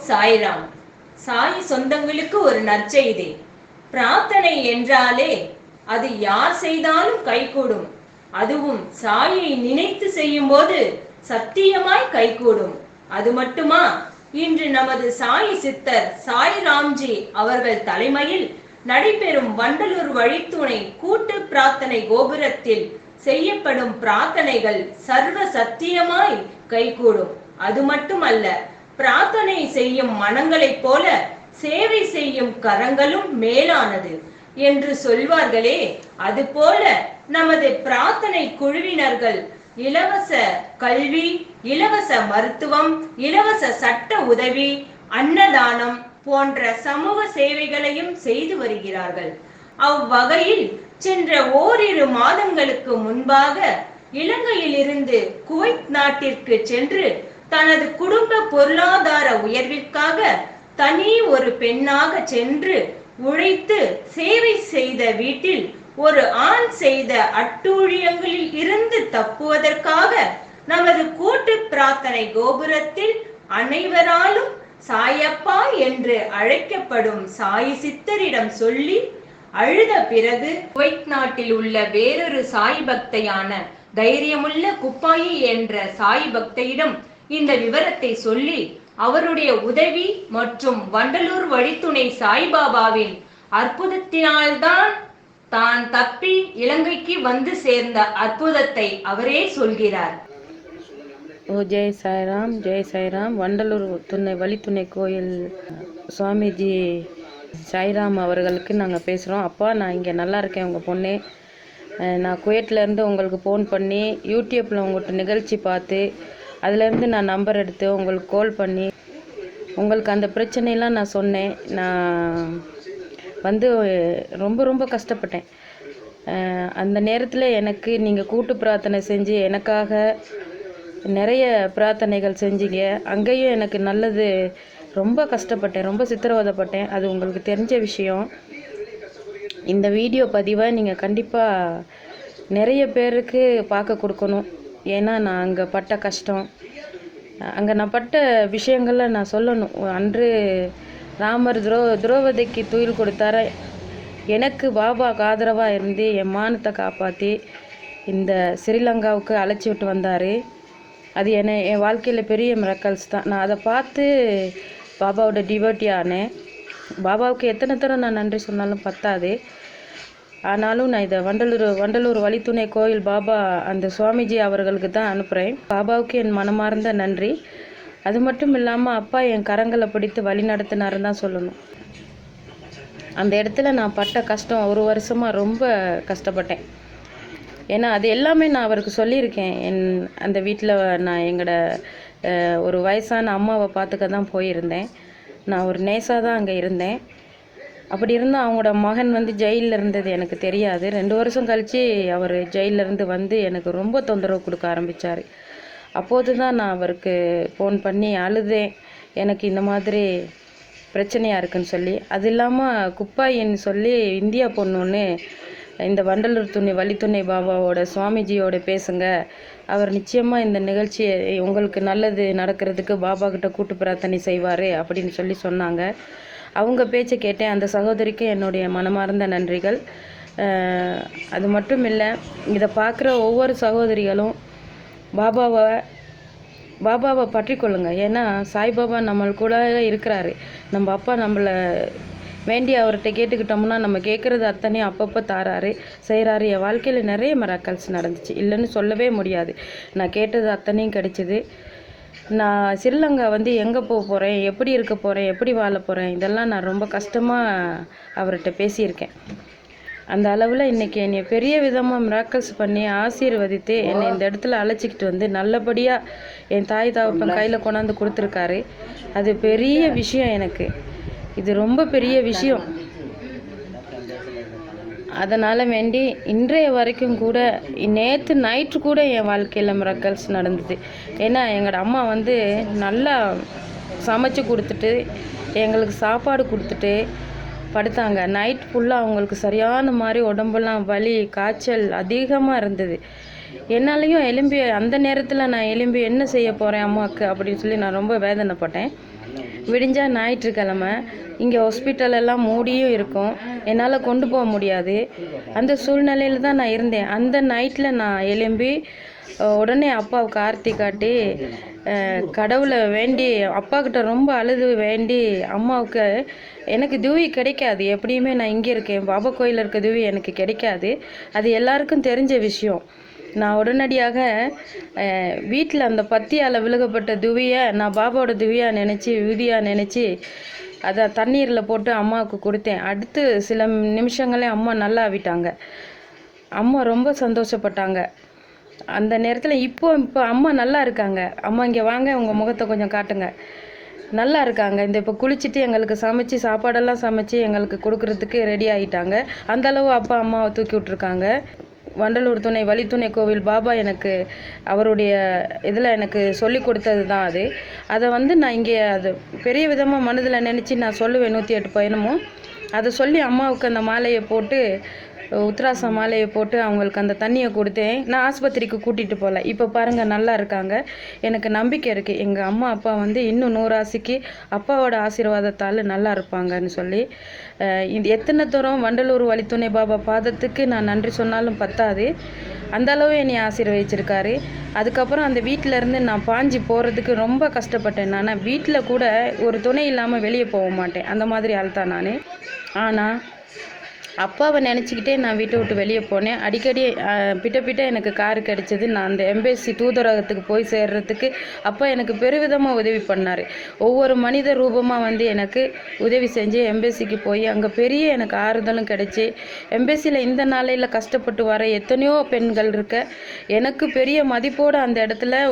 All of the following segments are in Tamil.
சாய்ராம். சாய் சொந்தங்களுக்கு ஒரு நற்செய்தி. பிரார்த்தனை என்றாலே அது யார் செய்தாலும் கைகூடும். அதுவும் சாயை நினைத்து செய்யும் போது சத்தியமாய் கைகூடும். அது மட்டுமா, இன்று நமது சாய் சித்தர் சாய்ராம்ஜி அவர்கள் தலைமையில் நடைபெறும் வண்டலூர் வழித்துணை கூட்டு பிரார்த்தனை கோபுரத்தில் செய்யப்படும் பிரார்த்தனைகள் சர்வ சத்தியமாய் கைகூடும். அது மட்டுமல்ல, பிரார்த்தனை செய்யும் மனங்களைப் போல சேவை செய்யும் கரங்களும் மேலானது என்று சொல்வார்களே, அதுபோல நமது பிரார்த்தனை குழுவினர்கள் இலவச கல்வி, இலவச மருத்துவம், இலவச சட்ட உதவி, அன்னதானம் போன்ற சமூக சேவைகளையும் செய்து வருகிறார்கள். அவ்வகையில் சென்ற ஓரிரு மாதங்களுக்கு முன்பாக இலங்கையில் இருந்து குவைத் நாட்டிற்கு சென்று தனது குடும்ப பொருளாதார உயர்விற்காக தனி ஒரு பெண்ணாக சென்று உழைத்து சேவை செய்த வீட்டில் ஒரு ஆண் செய்த அட்டூழியங்களில் இருந்து தப்புவதற்காக நமது கூட்டு பிரார்த்தனை கோபுரத்தில் அனைவராலும் சாயப்பா என்று அழைக்கப்படும் சாய் சித்தரிடம் சொல்லி அழுத பிறகு குவைத் நாட்டில் உள்ள வேறொரு சாய் பக்தையான தைரியமுள்ள குப்பாயி என்ற சாய் பக்தையிடம் இந்த விவரத்தை சொல்லி அவருடைய உதவி மற்றும் வண்டலூர் வழித்துணை சாய்பாபாவின் அற்புதத்தினால்தான் தான் தப்பி இலங்கைக்கு வந்து சேர்ந்த அற்புதத்தை அவரே சொல்கிறார். ஓ ஜெய் சாய்ராம், ஜெய் சாய்ராம். வண்டலூர் வழித்துணை கோயில் சுவாமிஜி சாய்ராம் அவர்களுக்கு நாங்கள் பேசுகிறோம். அப்பா, நான் இங்கே நல்லா இருக்கேன், உங்கள் பொண்ணு. நான் குவைட்லேருந்து உங்களுக்கு ஃபோன் பண்ணி யூடியூப்பில் உங்கள்கிட்ட நிகழ்ச்சி பார்த்து அதுலேருந்து நான் நம்பர் எடுத்து உங்களுக்கு கால் பண்ணி உங்களுக்கு அந்த பிரச்சனையெல்லாம் நான் சொன்னேன். நான் வந்து ரொம்ப கஷ்டப்பட்டேன். அந்த நேரத்தில் எனக்கு நீங்கள் கூட்டு பிரார்த்தனை செஞ்சு எனக்காக நிறைய பிரார்த்தனைகள் செஞ்சீங்க. அங்கேயும் எனக்கு நல்லது. ரொம்ப கஷ்டப்பட்டேன், ரொம்ப சித்திரவதைப்பட்டேன். அது உங்களுக்கு தெரிஞ்ச விஷயம். இந்த வீடியோ பதிவை நீங்கள் கண்டிப்பாக நிறைய பேருக்கு பார்க்க கொடுக்கணும். ஏன்னா நான் அங்கே பட்ட கஷ்டம், அங்கே நான் பட்ட விஷயங்களை நான் சொல்லணும். அன்று ராமர் துரோபதிக்கு துயில் கொடுத்தார, எனக்கு பாபாவுக்கு ஆதரவாக இருந்து என் மானத்தை காப்பாற்றி இந்த ஸ்ரீலங்காவுக்கு அழைச்சி விட்டு வந்தார். அது என் வாழ்க்கையில் பெரிய மிராக்கிள்ஸ் தான். நான் அதை பார்த்து பாபாவோட டிவோட்டி ஆனேன். பாபாவுக்கு எத்தனை தடவை நான் நன்றி சொன்னாலும் பத்தாது. ஆனாலும் நான் இதை வண்டலூர் வழித்துணை கோயில் பாபா அந்த சுவாமிஜி அவர்களுக்கு தான் அனுப்புகிறேன். பாபாவுக்கு என் மனமார்ந்த நன்றி. அது மட்டும் இல்லாமல் அப்பா என் கரங்களை பிடித்து வழி நடத்தினாருன்னு தான் சொல்லணும். அந்த இடத்துல நான் பட்ட கஷ்டம், ஒரு வருஷமாக ரொம்ப கஷ்டப்பட்டேன். ஏன்னா அது எல்லாமே நான் அவருக்கு சொல்லியிருக்கேன். அந்த வீட்டில் நான் எங்களோட ஒரு வயசான அம்மாவை பார்த்துக்க தான் போயிருந்தேன். நான் ஒரு நேஸாக தான் அங்கே இருந்தேன். அப்படி இருந்தால் அவங்களோட மகன் வந்து ஜெயிலில் இருந்தது எனக்கு தெரியாது. 2 வருஷம் கழித்து அவர் ஜெயிலிருந்து வந்து எனக்கு ரொம்ப தொந்தரவு கொடுக்க ஆரம்பித்தார். அப்போது தான் நான் அவருக்கு ஃபோன் பண்ணி அழுதேன், எனக்கு இந்த மாதிரி பிரச்சனையாக இருக்குன்னு சொல்லி. அது இல்லாமல் குப்பாயின்னு சொல்லி இந்தியா பொண்ணுன்னு இந்த வண்டலூர் வழித்துணை பாபாவோட சுவாமிஜியோட பேசுங்க, அவர் நிச்சயமாக இந்த நிகழ்ச்சியை உங்களுக்கு நல்லது நடக்கிறதுக்கு பாபா கிட்ட கூட்டு பிரார்த்தனை செய்வார் அப்படின்னு சொல்லி சொன்னாங்க. அவங்க பேச்சை கேட்டேன். அந்த சகோதரிக்கு என்னுடைய மனமார்ந்த நன்றிகள். அது மட்டும் இல்லை, இதை பார்க்குற ஒவ்வொரு சகோதரிகளும் பாபாவை பற்றி கொள்ளுங்க. ஏன்னா சாய்பாபா நம்ம கூட இருக்கிறாரு. நம்ம அப்பா நம்மளை வேண்டி அவர்கிட்ட கேட்டுக்கிட்டோம்னா நம்ம கேட்குறது அத்தனையும் அப்பப்போ தாராரு, செய்கிறாரு. என் வாழ்க்கையில் நிறைய மிராக்கிள்ஸ் நடந்துச்சு, இல்லைன்னு சொல்லவே முடியாது. நான் கேட்டது அத்தனையும் கிடைச்சிது. நான் ஸ்ரீலங்கா வந்து எங்கே போக போகிறேன், எப்படி இருக்க போகிறேன், எப்படி வாழ போகிறேன், இதெல்லாம் நான் ரொம்ப கஷ்டமாக அவர்கிட்ட பேசியிருக்கேன். அந்த அளவில் இன்றைக்கி என்னை பெரிய விதமாக மிராக்கிள்ஸ் பண்ணி ஆசீர்வதித்து என்னை இந்த இடத்துல அழைச்சிக்கிட்டு வந்து நல்லபடியாக என் தாய் தகப்பன் கையில் கொண்டாந்து கொடுத்துருக்காரு. அது பெரிய விஷயம் எனக்கு. இது ரொம்ப பெரிய விஷயம். அதனால் வேண்டி இன்றைய வரைக்கும் கூட, நேற்று நைட்டு கூட என் வாழ்க்கையில் மிராக்கிள்ஸ் நடந்தது. ஏன்னா எங்களோட அம்மா வந்து நல்லா சமைச்சு கொடுத்துட்டு எங்களுக்கு சாப்பாடு கொடுத்துட்டு படுத்தாங்க. நைட் ஃபுல்லாக அவங்களுக்கு சரியான மாதிரி உடம்பெல்லாம் வலி, காய்ச்சல் அதிகமாக இருந்தது. என்னாலையும் எலும்பி அந்த நேரத்தில் நான் எலும்பி என்ன செய்ய போகிறேன் அம்மாவுக்கு அப்படின்னு சொல்லி நான் ரொம்ப வேதனைப்பட்டேன். விடிஞ்சா ஞாயிற்றுக்கிழமை இங்கே ஹாஸ்பிட்டல் எல்லாம் மூடியும் இருக்கும், என்னால் கொண்டு போக முடியாது. அந்த சூழ்நிலையில் தான் நான் இருந்தேன். அந்த நைட்டில் நான் எலும்பி உடனே அப்பாவுக்கு ஆர்த்தி காட்டி கடவுளை வேண்டி அப்பாக்கிட்ட ரொம்ப அழுது வேண்டி அம்மாவுக்கு எனக்கு தூவி கிடைக்காது, எப்படியுமே நான் இங்கே இருக்கேன், பாபா கோயிலில் இருக்க தூவி எனக்கு கிடைக்காது, அது எல்லாருக்கும் தெரிஞ்ச விஷயம். நான் உடனடியாக வீட்டில் அந்த பத்தியால் விழுகப்பட்ட துவியை நான் பாபாவோட துவியாக நினச்சி விதியாக நினச்சி அதை தண்ணீரில் போட்டு அம்மாவுக்கு கொடுத்தேன். அடுத்து சில நிமிஷங்களே அம்மா நல்லா ஆவிட்டாங்க. அம்மா ரொம்ப சந்தோஷப்பட்டாங்க அந்த நேரத்தில். இப்போ அம்மா நல்லா இருக்காங்க. அம்மா இங்கே வாங்க, உங்கள் முகத்தை கொஞ்சம் காட்டுங்க. நல்லா இருக்காங்க. இப்போ குளிச்சுட்டு எங்களுக்கு சமைச்சு சாப்பாடெல்லாம் சமைச்சு எங்களுக்கு கொடுக்கறதுக்கு ரெடி ஆகிட்டாங்க. அந்தளவு அப்பா அம்மாவை தூக்கி விட்ருக்காங்க. வண்டலூர் துணை வழித்துணை கோவில் பாபா எனக்கு அவருடைய இதில் எனக்கு சொல்லி கொடுத்தது தான் அது. அதை நான் இங்கே அது பெரிய விதமாக மனதில் நினச்சி நான் சொல்லுவேன் 108 பயணமும். அதை சொல்லி அம்மாவுக்கு அந்த மாலையை போட்டு உத்ராச மாலையை போட்டு அவங்களுக்கு அந்த தண்ணியை கொடுத்தேன். நான் ஆஸ்பத்திரிக்கு கூட்டிகிட்டு போகல. இப்போ பாருங்கள் நல்லா இருக்காங்க. எனக்கு நம்பிக்கை இருக்குது எங்கள் அம்மா அப்பா இன்னும் 100 ஆசைக்கு அப்பாவோட ஆசீர்வாதத்தால் நல்லா இருப்பாங்கன்னு சொல்லி. இது எத்தனை தூரம் வண்டலூர் வழித்துணை பாபா பாதத்துக்கு நான் நன்றி சொன்னாலும் பத்தாது, அந்த அளவு என்னை ஆசீர்வதிச்சிருக்காரு. அதுக்கப்புறம் அந்த வீட்டிலேருந்து நான் பாஞ்சி போகிறதுக்கு ரொம்ப கஷ்டப்பட்டேன். நான் வீட்டில் கூட ஒரு துணை இல்லாமல் வெளியே போக மாட்டேன், அந்த மாதிரி ஆள் தான் நான். ஆனால் அப்பாவை நினச்சிக்கிட்டே நான் வீட்டை விட்டு வெளியே போனேன். அடிக்கடி பிட்ட எனக்கு காரு கிடச்சிது. நான் அந்த எம்பேசி தூதரகத்துக்கு போய் சேர்றதுக்கு அப்பா எனக்கு பெருவிதமாக உதவி பண்ணார். ஒவ்வொரு மனித ரூபமாக எனக்கு உதவி செஞ்சு எம்பேசிக்கு போய் அங்கே பெரிய எனக்கு ஆறுதலும் கிடைச்சி, எம்பேசியில் இந்த நாளையில் கஷ்டப்பட்டு வர எத்தனையோ பெண்கள் இருக்க எனக்கு பெரிய மதிப்போடு அந்த இடத்துல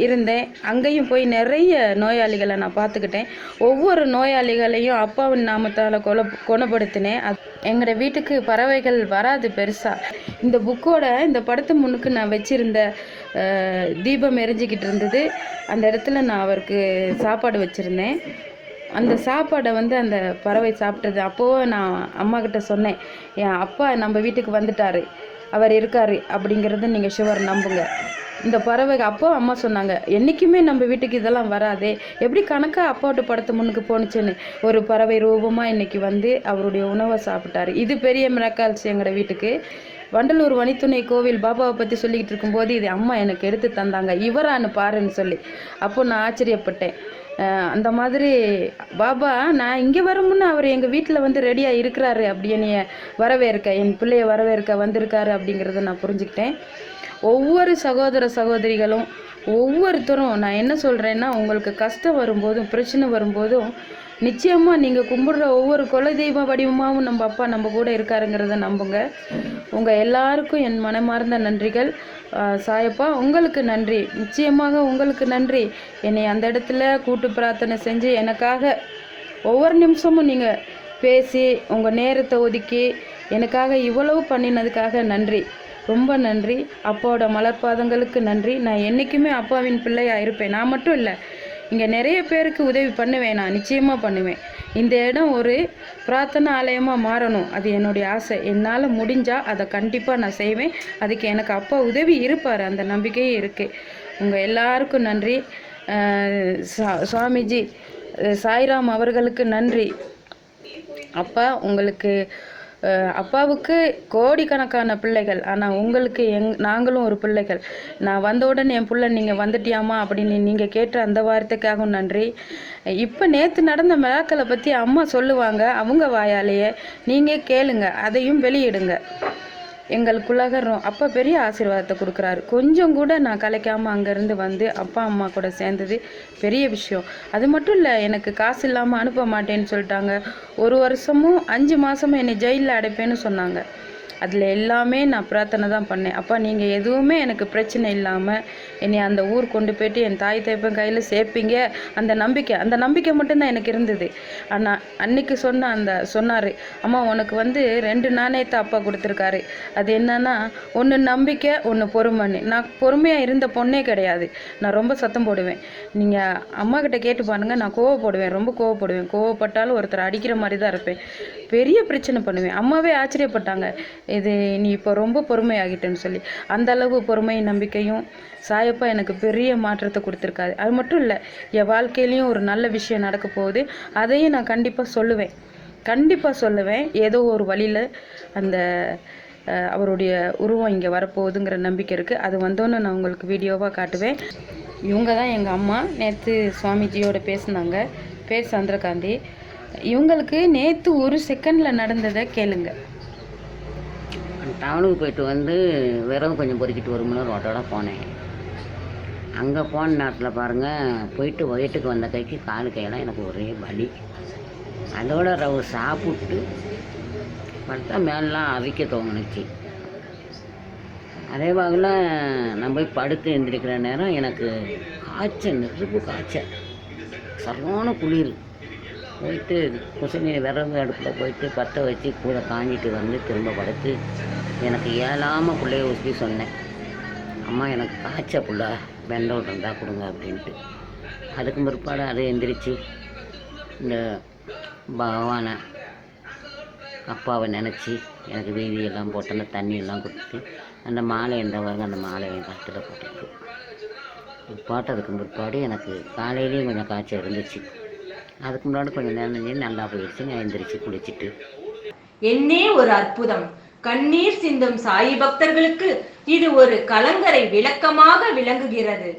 இருந்தேன். அங்கேயும் போய் நிறைய நோயாளிகளை நான் பார்த்துக்கிட்டேன். ஒவ்வொரு நோயாளிகளையும் அப்பாவின் நாமத்தால் குணப்படுத்தினேன். எங்களோட வீட்டுக்கு பறவைகள் வராது பெருசாக. இந்த புக்கோட இந்த படத்து முன்னுக்கு நான் வச்சுருந்த தீபம் எரிஞ்சிக்கிட்டு இருந்தது. அந்த இடத்துல நான் அவருக்கு சாப்பாடு வச்சுருந்தேன். அந்த சாப்பாடை அந்த பறவை சாப்பிட்டது. அப்போது நான் அம்மா கிட்ட சொன்னேன், என் அப்பா நம்ம வீட்டுக்கு வந்துட்டார், அவர் இருக்கார் அப்படிங்கிறத நீங்கள் ஷுவர் நம்புங்க. இந்த பறவை அப்போ அம்மா சொன்னாங்க, என்றைக்குமே நம்ம வீட்டுக்கு இதெல்லாம் வராதே, எப்படி கணக்காக அப்பாவோட படத்து முன்னுக்கு போணுச்சுன்னு. ஒரு பறவை ரூபமாக இன்றைக்கி அவருடைய உணவை சாப்பிட்டாரு. இது பெரிய மிராக்கல்ஸ் எங்களோட வீட்டுக்கு. வண்டலூர் வழித்துணை கோவில் பாபாவை பற்றி சொல்லிக்கிட்டு இருக்கும்போது இது அம்மா எனக்கு எடுத்து தந்தாங்க, இவரான்னு பாருன்னு சொல்லி. அப்போ நான் ஆச்சரியப்பட்டேன். அந்த மாதிரி பாபா நான் இங்கே வருமுன்னு அவர் எங்கள் வீட்டில் ரெடியாக இருக்கிறாரு, அப்படி என்னைய வரவேற்க, என் பிள்ளைய வரவேற்க வந்திருக்காரு அப்படிங்கிறத நான் புரிஞ்சுக்கிட்டேன். ஒவ்வொரு சகோதர சகோதரிகளும் ஒவ்வொருத்தரும் நான் என்ன சொல்கிறேன்னா, உங்களுக்கு கஷ்டம் வரும்போதும் பிரச்சனை வரும்போதும் நிச்சயமாக நீங்கள் கும்பிடுற ஒவ்வொரு குலதெய்வ வடிவமாகவும் நம்ம அப்பா நம்ம கூட இருக்காருங்கிறத நம்புங்க. உங்கள் எல்லாருக்கும் என் மனமார்ந்த நன்றிகள். சாயப்பா உங்களுக்கு நன்றி, நிச்சயமாக உங்களுக்கு நன்றி. என்னை அந்த இடத்துல கூட்டு பிரார்த்தனை செஞ்சு எனக்காக ஒவ்வொரு நிமிஷமும் நீங்கள் பேசி உங்கள் நேரத்தை ஒதுக்கி எனக்காக இவ்வளவு பண்ணினதுக்காக நன்றி, ரொம்ப நன்றி. அப்பாவோட மலர்பாதங்களுக்கு நன்றி. நான் என்றைக்குமே அப்பாவின் பிள்ளையாக இருப்பேன். நான் மட்டும் இல்லை, இங்கே நிறைய பேருக்கு உதவி பண்ணுவேன், நான் நிச்சயமாக பண்ணுவேன். இந்த இடம் ஒரு பிரார்த்தனை ஆலயமாக மாறணும், அது என்னுடைய ஆசை. என்னால் முடிஞ்சால் அதை கண்டிப்பாக நான் செய்வேன். அதுக்கு எனக்கு அப்பா உதவி இருப்பார், அந்த நம்பிக்கையே இருக்குது. உங்கள் எல்லாருக்கும் நன்றி. சுவாமிஜி சாய்ராம் அவர்களுக்கு நன்றி. அப்பா உங்களுக்கு அப்பாவுக்கு கோடிக்கணக்கான பிள்ளைகள், ஆனால் உங்களுக்கு நாங்களும் ஒரு பிள்ளைகள். நான் வந்தவுடன் என் பிள்ளை நீங்கள் வந்துட்டியாமா அப்படின்னு நீங்கள் கேட்ட அந்த வார்த்தைக்காகவும் நன்றி. இப்போ நேற்று நடந்த மிராக்களை பற்றி அம்மா சொல்லுவாங்க, அவங்க வாயாலேயே நீங்கள் கேளுங்க, அதையும் வெளியிடுங்க. எங்களுக்குள்ளாக அப்பா பெரிய ஆசீர்வாதத்தை கொடுக்குறாரு. கொஞ்சம் கூட நான் கலைக்காமல் அங்கேருந்து அப்பா அம்மா கூட சேர்ந்தது பெரிய விஷயம். அது மட்டும் இல்லை, எனக்கு காசு இல்லாமல் அனுப்ப மாட்டேன்னு சொல்லிட்டாங்க. 1 வருஷமும் 5 மாதமும் என்னை ஜெயிலில் அடைப்பேன்னு சொன்னாங்க. அதில் எல்லாமே நான் பிரார்த்தனை தான் பண்ணேன். அப்பா நீங்கள் எதுவுமே எனக்கு பிரச்சனை இல்லாமல் என்னை அந்த ஊர் கொண்டு போய்ட்டு என் தாய் தகப்பன் கையில் சேர்ப்பீங்க, அந்த நம்பிக்கை மட்டும்தான் எனக்கு இருந்தது. ஆனால் அன்னைக்கு சொன்னார், அம்மா உனக்கு 2 நாணயத்தை அப்பா கொடுத்துருக்காரு. அது என்னன்னா, ஒன்று நம்பிக்கை, ஒன்று பொறுமைன்னு. நான் பொறுமையாக இருந்த பொண்ணே கிடையாது. நான் ரொம்ப சத்தம் போடுவேன். நீங்கள் அம்மா கிட்ட கேட்டு பாருங்கள், நான் கோவப்படுவேன், ரொம்ப கோவப்படுவேன். கோவப்பட்டாலும் ஒருத்தர் அடிக்கிற மாதிரி தான் இருப்பேன். பெரிய பிரச்சனை பண்ணுவேன். அம்மாவே ஆச்சரியப்பட்டாங்க, இது நீ இப்போ ரொம்ப பொறுமையாகிட்டேன்னு சொல்லி. அந்த அளவு பொறுமை நம்பிக்கையும் சாயப்பா எனக்கு பெரிய மாற்றத்தை கொடுத்துருக்காரு. அது மட்டும் இல்லை, என் வாழ்க்கையிலையும் ஒரு நல்ல விஷயம் நடக்க போகுது. அதையும் நான் கண்டிப்பாக சொல்லுவேன். ஏதோ ஒரு வழியில் அந்த அவருடைய உருவம் இங்கே வரப்போகுதுங்கிற நம்பிக்கை இருக்குது. அது வந்தோன்னு நான் உங்களுக்கு வீடியோவாக காட்டுவேன். இவங்க தான் எங்கள் அம்மா. நேற்று சுவாமிஜியோட பேசினாங்க, பேர் சந்திரகாந்தி. இவங்களுக்கு நேற்று ஒரு செகண்டில் நடந்ததை கேளுங்க. டவுனுக்கு போயிட்டு வந்து விரவு கொஞ்சம் பொறுக்கிட்டு ஒரு மணி நேரம் ரோட்டோட போனேன். அங்கே போன நேரத்தில் பாருங்கள், போயிட்டு வீட்டுக்கு வந்த கைக்கு காலு கையெல்லாம் எனக்கு ஒரே வலி. அதோட ரவு சாப்பிட்டு பார்த்தா மேலாம் அரிக்க தோணுச்சு. அதே வகையில் நான் போய் படுத்து எழுந்திரிக்கிற நேரம் எனக்கு காய்ச்சல், நெருப்பு காய்ச்சல், சரியான குளிர். போயிட்டு குசினி விரவு அடுப்பில் போயிட்டு பற்ற வச்சு கூட காஞ்சிட்டு வந்து திரும்ப படுத்து எனக்கு ஏழாமல் பிள்ளைய ஊசி சொன்னேன், அம்மா எனக்கு காய்ச்ச புள்ள வெண்டோல் இருந்தால் கொடுங்க அப்படின்ட்டு. அதுக்கு பிற்பாடு அதை எந்திரிச்சு இந்த பகவானை அப்பாவை நினச்சி எனக்கு வீதியெல்லாம் போட்டு அந்த தண்ணியெல்லாம் கொடுத்து அந்த மாலை என்றவங்க அந்த மாலை என் கழுத்தில் போட்டுருக்கு. போட்டதுக்கு பிற்பாடு எனக்கு காலையிலேயும் கொஞ்சம் காய்ச்சல் இருந்துச்சு. அதுக்கு முன்னாடி கொஞ்சம் நேரம் நல்லா போயிடுச்சு. நான் எந்திரிச்சு குளிச்சுட்டு என்னே ஒரு அற்புதம். கண்ணீர் சிந்தும் சாயி பக்தர்களுக்கு இது ஒரு கலங்கரை விளக்கமாக விளங்குகிறது.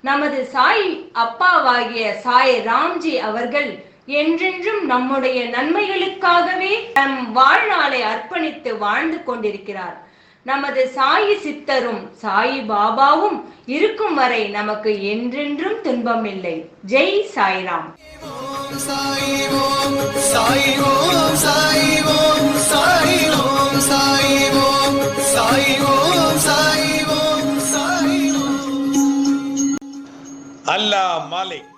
நமது சாய் அப்பாவாகிய சாய் ராம்ஜி அவர்கள் என்றென்றும் நம்முடைய நன்மைகளுக்காகவே தம் வாழ்நாளை அர்ப்பணித்து வாழ்ந்து கொண்டிருக்கிறார். நமது சாயி சித்தரும் சாயி பாபாவும் இருக்கும் வரை நமக்கு என்றென்றும் துன்பம் இல்லை. ஜெய் சாய்ராம். சாய் ஓம் சாய் ஓம் சாய் ஓம் சாய் ஓம் சாய் ஓம் சாய் ஓம் சாய் ஓம் சாய் ஓம். அல்லாஹ் மாலிக்.